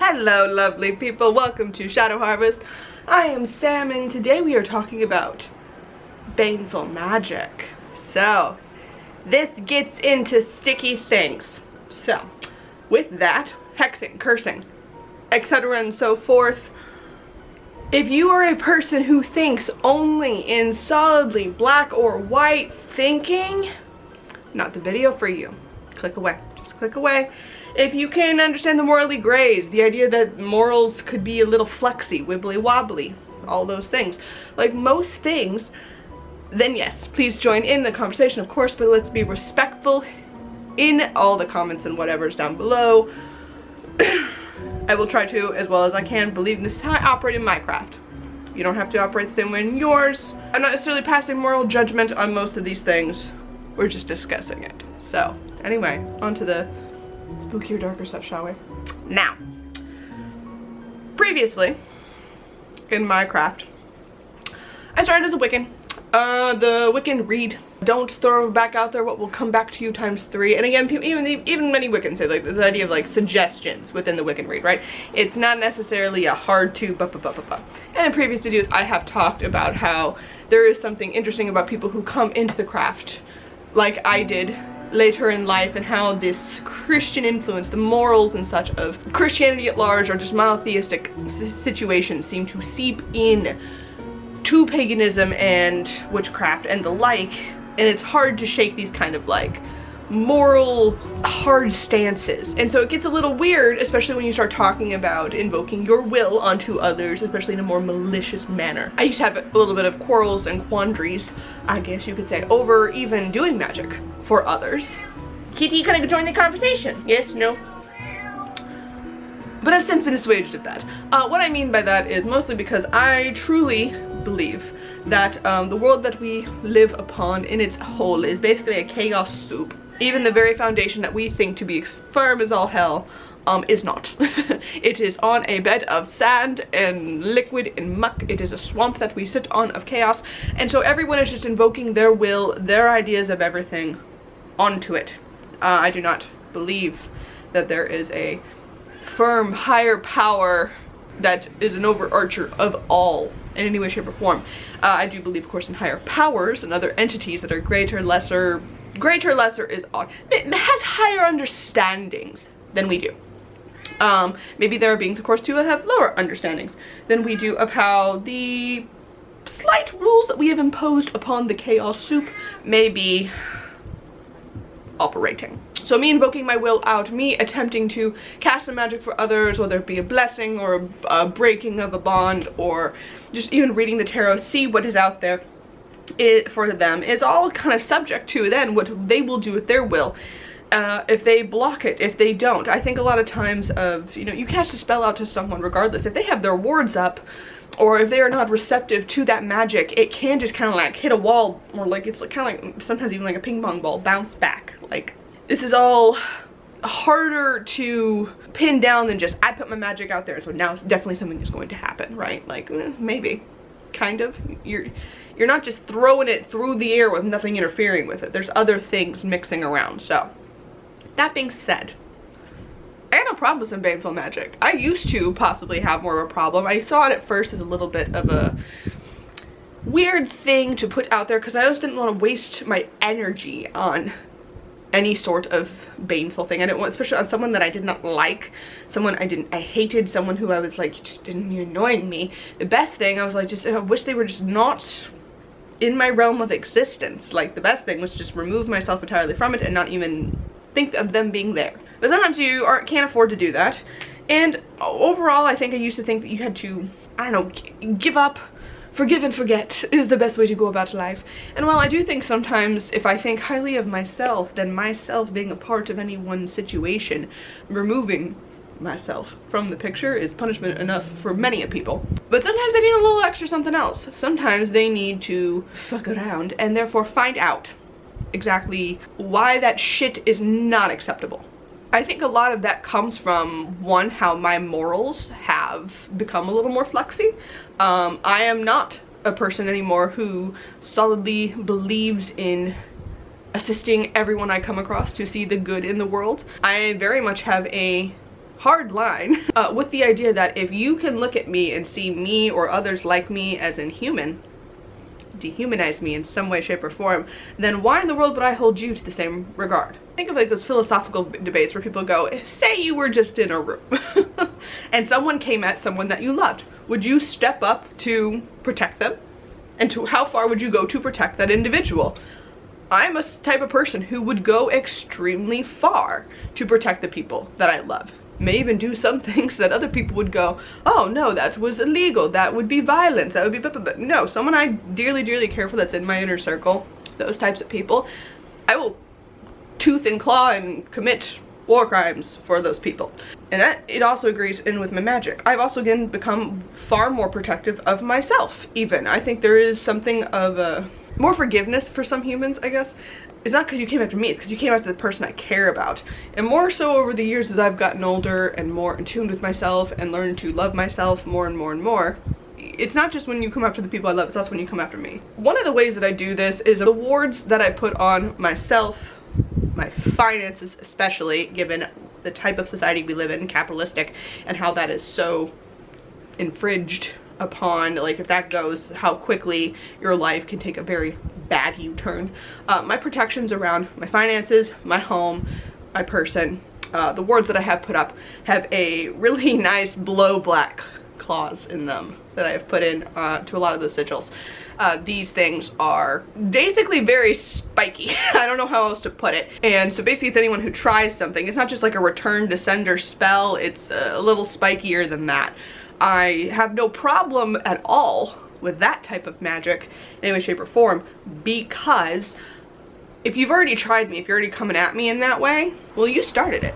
Hello lovely people, welcome to Shadow Harvest. I am Sam and today we are talking about baneful magic. So, this gets into sticky things. So, with that, hexing, cursing, etc. and so forth. If you are a person who thinks only in solidly black or white thinking, not the video for you. Click away, just click away. If you can understand the morally grays, the idea that morals could be a little flexy, wibbly wobbly, all those things, like most things, then yes, please join in the conversation, of course, but let's be respectful in all the comments and whatever's down below. I will try to, as well as I can, believe in this is how I operate in Minecraft. You don't have to operate the same way in yours. I'm not necessarily passing moral judgment on most of these things. We're just discussing it. So, anyway, on to the spookier, darker stuff, shall we? Now, previously, in Minecraft, I started as a Wiccan. The Wiccan read. Don't throw back out there what will come back to you ×3. And again, even many Wiccans say, like, this idea of, like, suggestions within the Wiccan read, right? It's not necessarily a hard to And in previous videos, I have talked about how there is something interesting about people who come into the craft, like I did later in life, and how this Christian influence, the morals and such of Christianity at large, or just monotheistic situations seem to seep in to paganism and witchcraft and the like, and it's hard to shake these kind of like moral hard stances. And so it gets a little weird, especially when you start talking about invoking your will onto others, especially in a more malicious manner. I used to have a little bit of quarrels and quandaries, I guess you could say, over even doing magic for others. Kitty, can I join the conversation? Yes, no? But I've since been assuaged of that. What I mean by that is mostly because I truly believe that the world that we live upon in its whole is basically a chaos soup. Even the very foundation that we think to be firm as all hell is not. It is on a bed of sand and liquid and muck. It is a swamp that we sit on of chaos, and so everyone is just invoking their will, their ideas of everything onto it. I do not believe that there is a firm higher power that is an overarcher of all in any way, shape, or form. I do believe, of course, in higher powers and other entities that are greater, lesser is odd. It has higher understandings than we do. Maybe there are beings, of course, too, that have lower understandings than we do of how the slight rules that we have imposed upon the chaos soup may be operating. So me invoking my will out, me attempting to cast some magic for others, whether it be a blessing or a breaking of a bond, or just even reading the tarot, see what is out there for them, is all kind of subject to then what they will do with their will. If they block it, if they don't. I think a lot of times of, you know, you cast a spell out to someone regardless. If they have their wards up, or if they are not receptive to that magic, it can just kind of like hit a wall, or like it's like kind of like sometimes even like a ping pong ball, bounce back. Like, this is all harder to pin down than just I put my magic out there, so now it's definitely something is going to happen, right? Like, maybe, kind of. You're not just throwing it through the air with nothing interfering with it. There's other things mixing around. So, that being said, I had no problem with some baneful magic. I used to possibly have more of a problem. I saw it at first as a little bit of a weird thing to put out there because I just didn't want to waste my energy on any sort of baneful thing. I didn't want, especially on someone that I did not like, someone I hated, someone who I was like, just didn't, you're annoying me. The best thing, I was like, just, I wish they were just not in my realm of existence. Like, the best thing was just remove myself entirely from it and not even think of them being there. But sometimes you can't afford to do that. And overall, I think I used to think that you had to, I don't know, give up, forgive and forget is the best way to go about life. And while I do think sometimes if I think highly of myself, then myself being a part of any one situation, removing myself from the picture is punishment enough for many people. But sometimes they need a little extra something else. Sometimes they need to fuck around and therefore find out exactly why that shit is not acceptable. I think a lot of that comes from, one, how my morals have become a little more flexy. I am not a person anymore who solidly believes in assisting everyone I come across to see the good in the world. I very much have a hard line with the idea that if you can look at me and see me or others like me as inhuman, dehumanize me in some way, shape, or form, then why in the world would I hold you to the same regard? Think of like those philosophical debates where people go, say you were just in a room and someone came at someone that you loved. Would you step up to protect them? And to how far would you go to protect that individual? I'm a type of person who would go extremely far to protect the people that I love. May even do some things that other people would go, oh no, that was illegal, that would be violent, that would be blah, blah, blah. No, someone I dearly, dearly care for that's in my inner circle, those types of people, I will tooth and claw and commit war crimes for those people. And that, it also agrees in with my magic. I've also again become far more protective of myself even. I think there is something of a more forgiveness for some humans, I guess. It's not because you came after me, it's because you came after the person I care about. And more so over the years as I've gotten older and more in tune with myself and learned to love myself more and more and more, it's not just when you come after the people I love, it's also when you come after me. One of the ways that I do this is the wards that I put on myself, my finances especially, given the type of society we live in, capitalistic, and how that is so infringed upon, like if that goes, how quickly your life can take a very bad U-turn. My protections around my finances, my home, my person, the wards that I have put up have a really nice blow black clause in them that I have put in to a lot of the sigils. These things are basically very spiky. I don't know how else to put it. And so basically it's anyone who tries something. It's not just like a return to sender spell, it's a little spikier than that. I have no problem at all with that type of magic in any way, shape, or form, because if you've already tried me, if you're already coming at me in that way, well, you started it.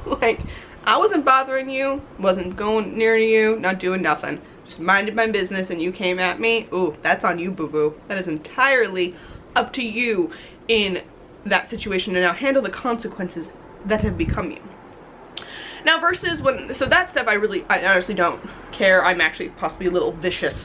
Like, I wasn't bothering you, wasn't going near you, not doing nothing. Just minded my business and you came at me. Ooh, that's on you, boo-boo. That is entirely up to you in that situation to now handle the consequences that have become you. Now versus when, so that stuff I honestly don't care. I'm actually possibly a little vicious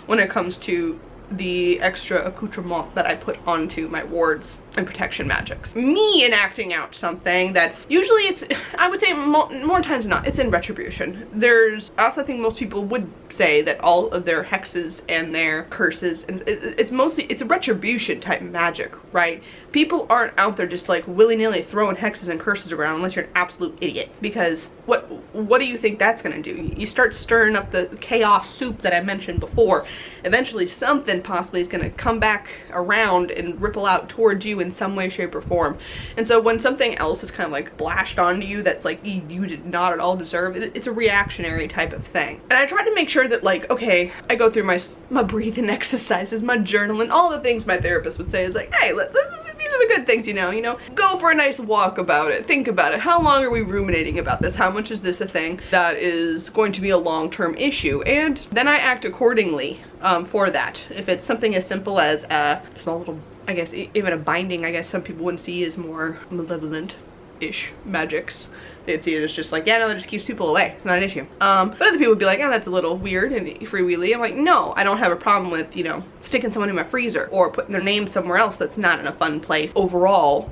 when it comes to the extra accoutrement that I put onto my wards and protection magics. Me enacting out something that's usually, it's, I would say more times than not, it's in retribution. There's, I also think most people would say that all of their hexes and their curses, and it's mostly, it's a retribution type magic, right? People aren't out there just like willy-nilly throwing hexes and curses around unless you're an absolute idiot, because what do you think that's gonna do? You start stirring up the chaos soup that I mentioned before. Eventually something possibly is gonna come back around and ripple out towards you in some way, shape, or form. And so when something else is kind of like splashed onto you that's like you did not at all deserve, it's a reactionary type of thing. And I try to make sure that, like, okay, I go through my breathing exercises, my journaling, all the things my therapist would say is like, hey, these are the good things, you know, go for a nice walk about it, think about it. How long are we ruminating about this? How much is this a thing that is going to be a long-term issue? And then I act accordingly for that. If it's something as simple as a small little, I guess even a binding, I guess some people wouldn't see as more malevolent-ish magics. They'd see it as just like, yeah, no, that just keeps people away. It's not an issue. But other people would be like, oh, that's a little weird and freewheely. I'm like, no, I don't have a problem with, you know, sticking someone in my freezer or putting their name somewhere else that's not in a fun place overall,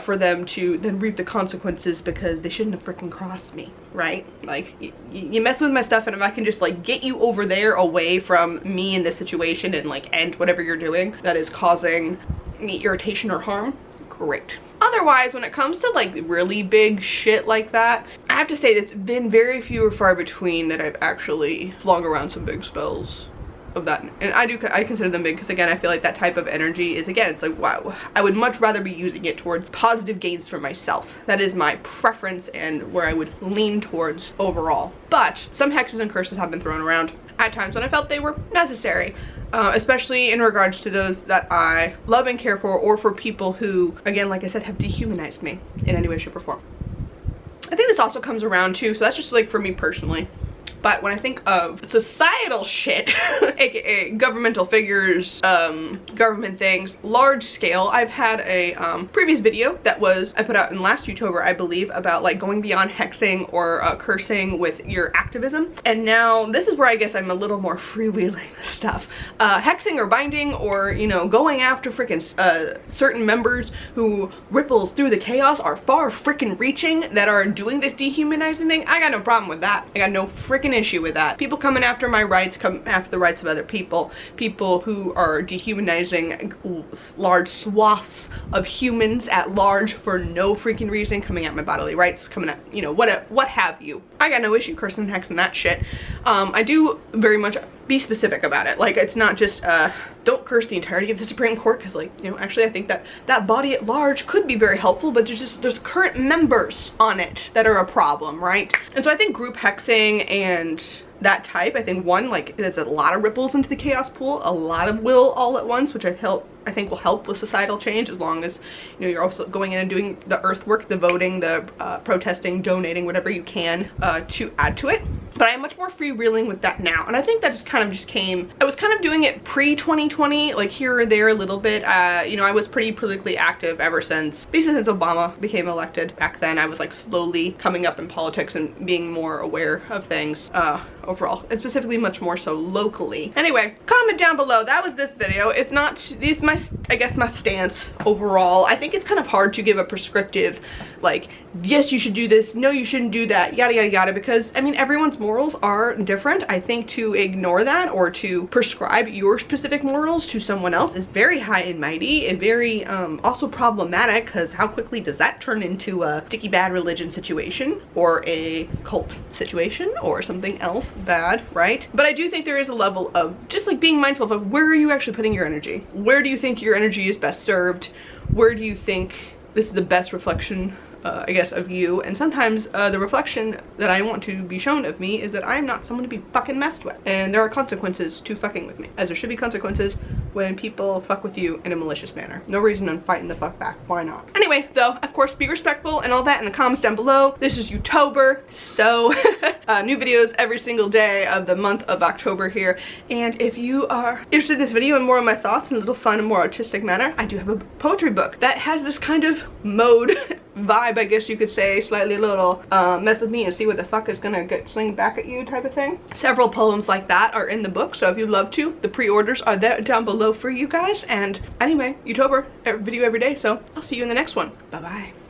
for them to then reap the consequences because they shouldn't have freaking crossed me, right? Like, you mess with my stuff, and if I can just like get you over there away from me in this situation and like end whatever you're doing that is causing me irritation or harm, great. Otherwise, when it comes to like really big shit like that, I have to say it's been very few or far between that I've actually flung around some big spells of that. And I consider them big because, again, I feel like that type of energy is, again, it's like, wow, I would much rather be using it towards positive gains for myself. That is my preference and where I would lean towards overall. But some hexes and curses have been thrown around at times when I felt they were necessary. Especially in regards to those that I love and care for, or for people who, again, like I said, have dehumanized me in any way, shape, or form. I think this also comes around too, so that's just like for me personally. but when I think of societal shit, aka governmental figures, government things, large scale, I've had a previous video that was I put out in last YouTuber, I believe, about like going beyond hexing or cursing with your activism, and now this is where I guess I'm a little more freewheeling stuff. Hexing or binding, or you know, going after freaking certain members who ripples through the chaos are far freaking reaching, that are doing this dehumanizing thing. I got no problem with that. I got no freaking issue with that. People coming after my rights, come after the rights of other people, people who are dehumanizing large swaths of humans at large for no freaking reason, coming at my bodily rights, coming at, you know, what have you. I got no issue cursing, hexing, that shit. I do very much be specific about it. Like, it's not just don't curse the entirety of the Supreme Court, because, like, you know, actually I think that that body at large could be very helpful, but there's current members on it that are a problem, right? And so I think group hexing and that type, I think, one, like, there's a lot of ripples into the chaos pool, a lot of will all at once, which I think will help with societal change, as long as, you know, you're also going in and doing the earthwork, the voting, the protesting, donating, whatever you can to add to it. But I'm much more freewheeling with that now, and I think that just came, I was kind of doing it pre-2020, like here or there a little bit. You know, I was pretty politically active ever since, basically since Obama became elected. Back then I was like slowly coming up in politics and being more aware of things overall, and specifically much more so locally. Anyway, comment down below. That was this video. It's not, I guess my stance overall. I think it's kind of hard to give a prescriptive, like, yes, you should do this, no, you shouldn't do that, yada yada yada, because I mean, everyone's morals are different. I think to ignore that or to prescribe your specific morals to someone else is very high and mighty, and very also problematic, because how quickly does that turn into a sticky bad religion situation, or a cult situation, or something else bad, right? But I do think there is a level of just like being mindful of where are you actually putting your energy? Where do you think your energy is best served? Where do you think this is the best reflection, I guess, of you? And sometimes the reflection that I want to be shown of me is that I'm not someone to be fucking messed with, and there are consequences to fucking with me, as there should be consequences when people fuck with you in a malicious manner. No reason I'm fighting the fuck back. Why not? Anyway, though, of course, be respectful and all that in the comments down below. This is Youtober, so new videos every single day of the month of October here. And if you are interested in this video and more of my thoughts in a little fun and more artistic manner, I do have a poetry book that has this kind of mode vibe, I guess you could say, slightly a little mess with me and see what the fuck is gonna get slinged back at you type of thing. Several poems like that are in the book, so if you'd love to, the pre-orders are there down below for you guys. And anyway, Youtober, video every day, so I'll see you in the next one. Bye bye.